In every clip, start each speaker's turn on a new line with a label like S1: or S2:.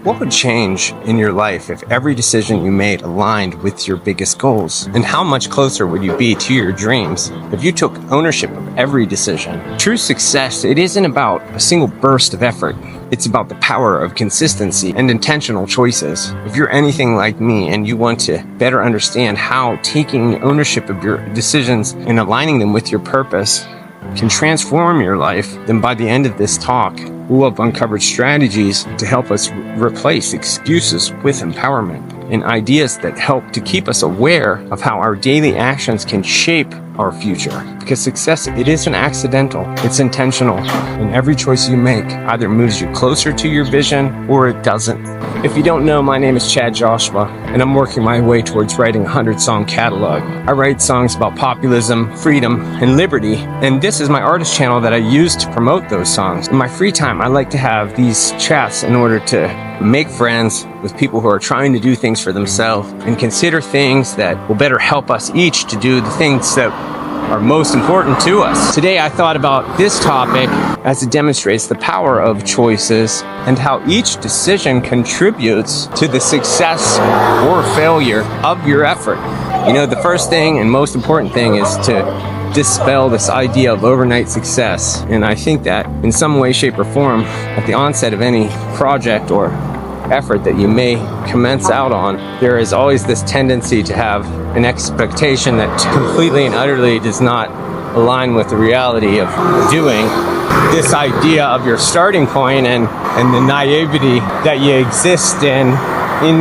S1: What would change in your life if every decision you made aligned with your biggest goals? And how much closer would you be to your dreams if you took ownership of every decision? True success, it isn't about a single burst of effort. It's about the power of consistency and intentional choices. If you're anything like me and you want to better understand how taking ownership of your decisions and aligning them with your purpose can transform your life, then by the end of this talk, we'll have uncovered strategies to help us replace excuses with empowerment and ideas that help to keep us aware of how our daily actions can shape our future. Because success, it isn't accidental, it's intentional. And every choice you make either moves you closer to your vision or it doesn't. If you don't know, my name is Chad Joshua, and I'm working my way towards writing a 100-song catalog. I write songs about populism, freedom, and liberty, and this is my artist channel that I use to promote those songs. In my free time, I like to have these chats in order to make friends with people who are trying to do things for themselves and consider things that will better help us each to do the things that are most important to us. Today I thought about this topic as it demonstrates the power of choices and how each decision contributes to the success or failure of your effort. You know, the first thing and most important thing is to dispel this idea of overnight success. And I think that in some way, shape, or form, at the onset of any project or effort that you may commence out on, there is always this tendency to have an expectation that completely and utterly does not align with the reality of doing. This idea of your starting point and the naivety that you exist in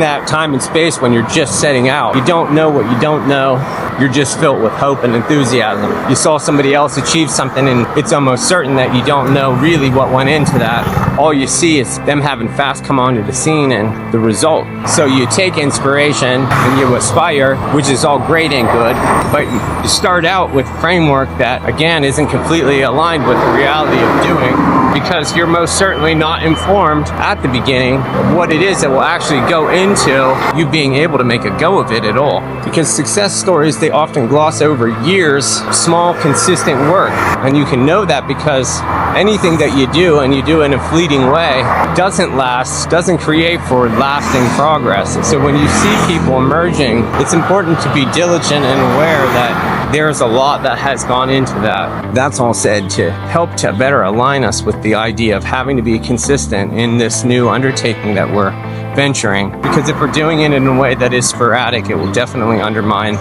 S1: that time and space when you're just setting out. You don't know what you don't know. You're just filled with hope and enthusiasm. You saw somebody else achieve something and it's almost certain that you don't know really what went into that. All you see is them having fast come onto the scene and the result. So you take inspiration and you aspire, which is all great and good, but you start out with a framework that, again, isn't completely aligned with the reality of doing, because you're most certainly not informed at the beginning of what it is that will actually go into you being able to make a go of it at all. Because success stories, they often gloss over years of small, consistent work. And you can know that because anything that you do, and you do in a fleeting way, doesn't last, doesn't create for lasting progress. So when you see people emerging, it's important to be diligent and aware that there's a lot that has gone into that. That's all said to help to better align us with the idea of having to be consistent in this new undertaking that we're venturing. Because if we're doing it in a way that is sporadic, it will definitely undermine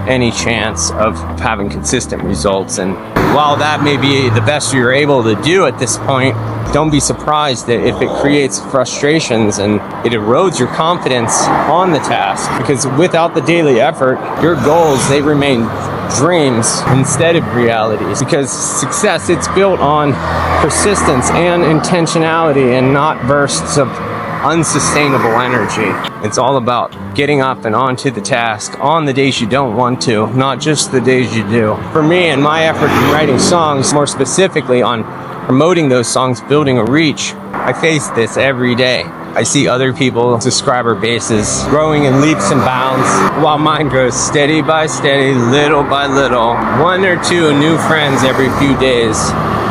S1: any chance of having consistent results. And while that may be the best you're able to do at this point, don't be surprised that if it creates frustrations and it erodes your confidence on the task. Because without the daily effort, your goals, they remain dreams instead of realities. Because success, it's built on persistence and intentionality and not bursts of unsustainable energy. It's all about getting up and onto the task on the days you don't want to, not just the days you do. For me and my effort in writing songs, more specifically on promoting those songs, building a reach, I face this every day. I see other people's subscriber bases growing in leaps and bounds, while mine grows steady by steady, little by little, one or two new friends every few days,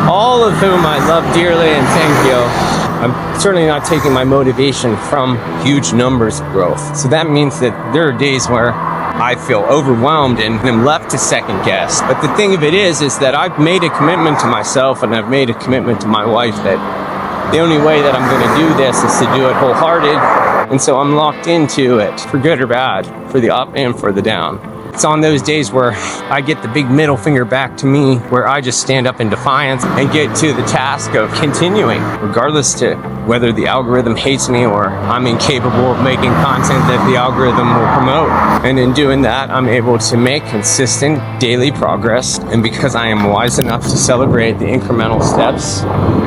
S1: all of whom I love dearly and thank you. I'm certainly not taking my motivation from huge numbers of growth. So that means that there are days where I feel overwhelmed and am left to second guess. But the thing of it is that I've made a commitment to myself and I've made a commitment to my wife that the only way that I'm going to do this is to do it wholehearted. And so I'm locked into it, for good or bad, for the up and for the down. It's on those days where I get the big middle finger back to me, where I just stand up in defiance and get to the task of continuing, regardless to whether the algorithm hates me or I'm incapable of making content that the algorithm will promote. And in doing that, I'm able to make consistent daily progress. And because I am wise enough to celebrate the incremental steps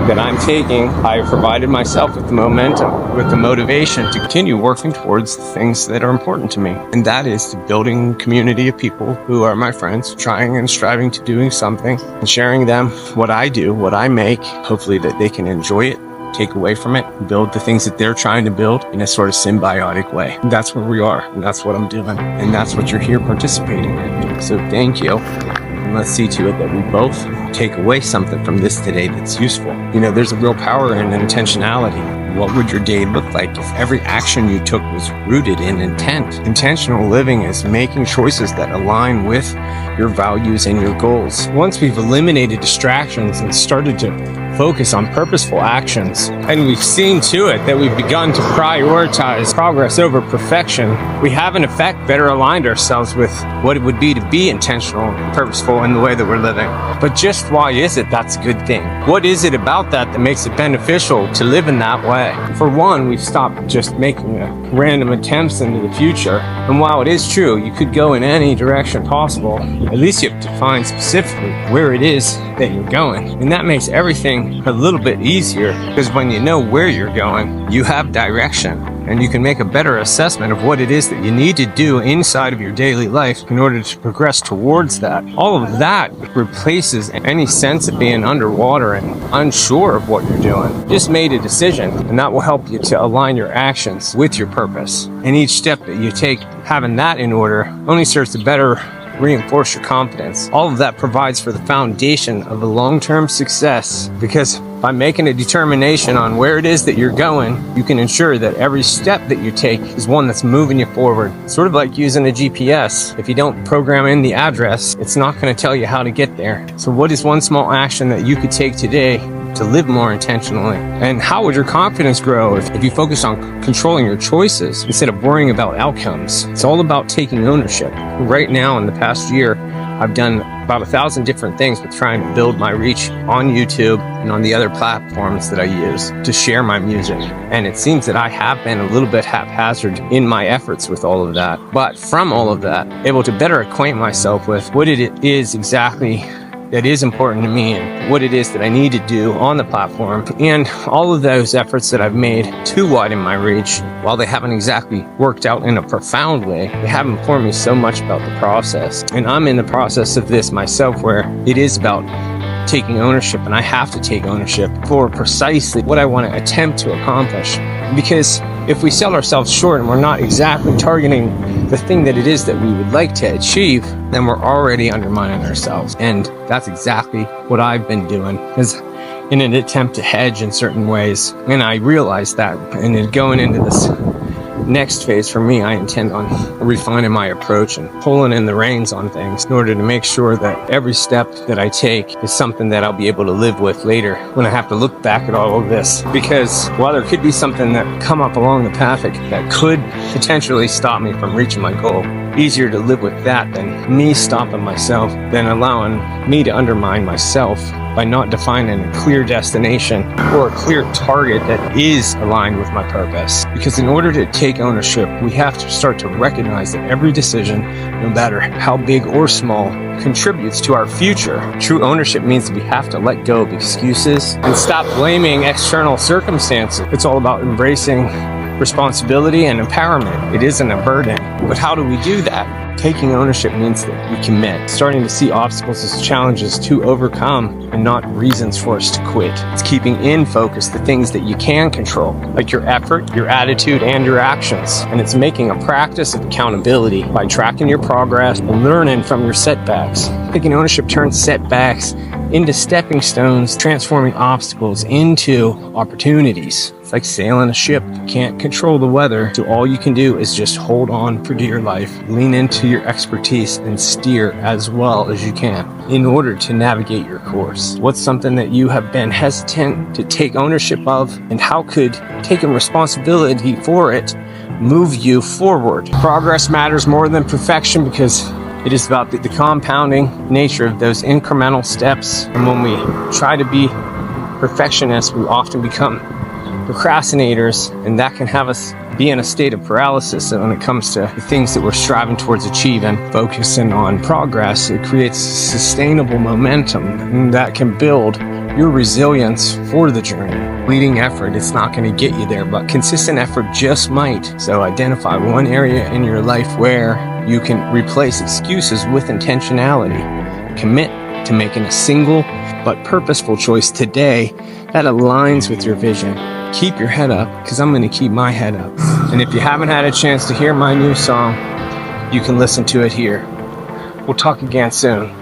S1: that I'm taking, I have provided myself with the momentum, with the motivation to continue working towards the things that are important to me. And that is to building community of people who are my friends, trying and striving to doing something and sharing them what I do, what I make, hopefully that they can enjoy it, take away from it, build the things that they're trying to build in a sort of symbiotic way. And that's where we are, and that's what I'm doing, and that's what you're here participating in. So thank you. And let's see to it that we both take away something from this today that's useful. You know, there's a real power in intentionality. What would your day look like if every action you took was rooted in intent? Intentional living is making choices that align with your values and your goals. Once we've eliminated distractions and started to focus on purposeful actions, and we've seen to it that we've begun to prioritize progress over perfection, we have in effect better aligned ourselves with what it would be to be intentional and purposeful in the way that we're living. But just why is it that's a good thing? What is it about that makes it beneficial to live in that way? For one, we've stopped just making random attempts into the future. And while it is true, you could go in any direction possible, at least you have to define specifically where it is that you're going. And that makes everything a little bit easier, because when you know where you're going, you have direction. And you can make a better assessment of what it is that you need to do inside of your daily life in order to progress towards that. All of that replaces any sense of being underwater and unsure of what you're doing. Just made a decision, and that will help you to align your actions with your purpose. And each step that you take, having that in order, only serves to better reinforce your confidence. All of that provides for the foundation of a long-term success, because by making a determination on where it is that you're going, you can ensure that every step that you take is one that's moving you forward. Sort of like using a GPS. If you don't program in the address, it's not going to tell you how to get there. So what is one small action that you could take today to live more intentionally? And how would your confidence grow if you focus on controlling your choices instead of worrying about outcomes? It's all about taking ownership. Right now, in the past year, I've done about 1,000 different things with trying to build my reach on YouTube and on the other platforms that I use to share my music. And it seems that I have been a little bit haphazard in my efforts with all of that. But from all of that, able to better acquaint myself with what it is exactly that is important to me and what it is that I need to do on the platform. And all of those efforts that I've made to widen my reach, while they haven't exactly worked out in a profound way, they have informed me so much about the process. And I'm in the process of this myself, where it is about taking ownership, and I have to take ownership for precisely what I want to attempt to accomplish. Because if we sell ourselves short and we're not exactly targeting the thing that it is that we would like to achieve, then we're already undermining ourselves. And that's exactly what I've been doing, is in an attempt to hedge in certain ways. And I realized that, and then going into this next phase for me, I intend on refining my approach and pulling in the reins on things in order to make sure that every step that I take is something that I'll be able to live with later when I have to look back at all of this. Because while there could be something that come up along the path that could potentially stop me from reaching my goal, easier to live with that than me stopping myself, than allowing me to undermine myself by not defining a clear destination or a clear target that is aligned with my purpose. Because in order to take ownership, we have to start to recognize that every decision, no matter how big or small, contributes to our future. True ownership means we have to let go of excuses and stop blaming external circumstances. It's all about embracing responsibility and empowerment. It isn't a burden. But how do we do that? Taking ownership means that we commit, starting to see obstacles as challenges to overcome and not reasons for us to quit. It's keeping in focus the things that you can control, like your effort, your attitude, and your actions. And it's making a practice of accountability by tracking your progress and learning from your setbacks. Taking ownership turns setbacks into stepping stones, transforming obstacles into opportunities. It's like sailing a ship. You can't control the weather, so all you can do is just hold on for dear life, lean into your expertise, and steer as well as you can in order to navigate your course. What's something that you have been hesitant to take ownership of, and how could taking responsibility for it move you forward? Progress matters more than perfection, because it is about the compounding nature of those incremental steps. And when we try to be perfectionists, we often become procrastinators, and that can have us be in a state of paralysis when it comes to the things that we're striving towards achieving. Focusing on progress, it creates sustainable momentum that can build your resilience for the journey. Fleeting effort, it's not going to get you there, but consistent effort just might. So identify one area in your life where you can replace excuses with intentionality. Commit to making a single but purposeful choice today that aligns with your vision. Keep your head up, because I'm going to keep my head up. And if you haven't had a chance to hear my new song, you can listen to it here. We'll talk again soon.